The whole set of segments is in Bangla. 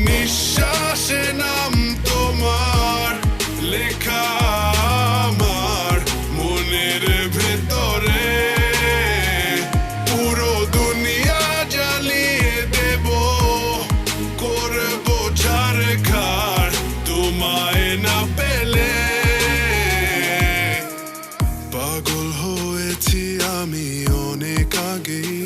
নিঃশ্বাসে নাম তোমার লেখা আমার মনের ভেতরে। পুরো দুনিয়া জ্বালিয়ে দেব, করবো ছারখার তোমায় না পেলে। পাগল হয়েছি আমি অনেক আগেই,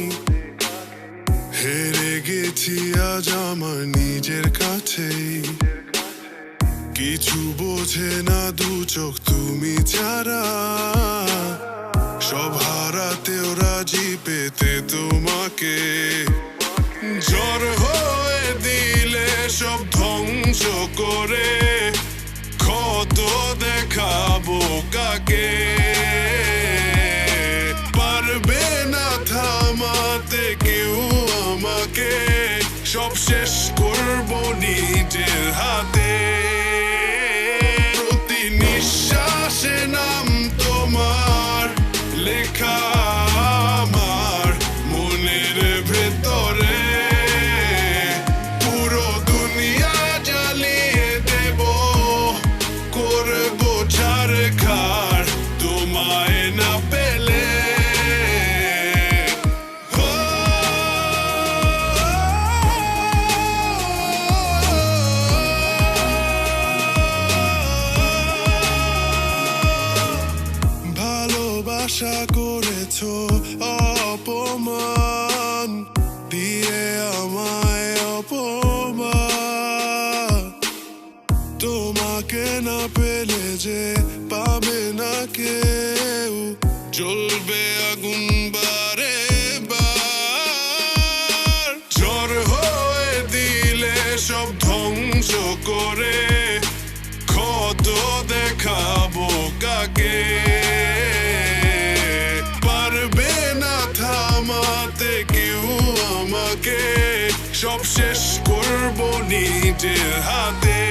হেরে গেছি আজ আমার নিজের কাছেই। কিছু বোঝে না দু চোখ তুমি ছাড়া, সব হারাতেও রাজি পেতে তোমাকে। ঝড় হয়ে দিলে সব ধ্বংস করে, ক্ষত দেখাবো কাকে। পারবে না থামাতে কেউ আমাকে, সব শেষ করবো নিজের হাতে। প্রতি নিঃশ্বাসে নাম তোমার লেখা আমার মনের ভেতরে। পুরো দুনিয়া জ্বালিয়ে দেব, করবো ছারখার তোমায় না পেলে। ভালোবাসা করেছো অপমান দিয়ে আমায় অপমান। তোমাকে না পেলে যে পাবে না কেউ, জ্বলবে আগুন বারে বার। ঝড় হয়ে দিলে সব ধ্বংস করে, ক্ষত দেখাবো কাকে। পারবে না থামাতে কেউ আমাকে, সব শেষ করবো নিজের হাতে।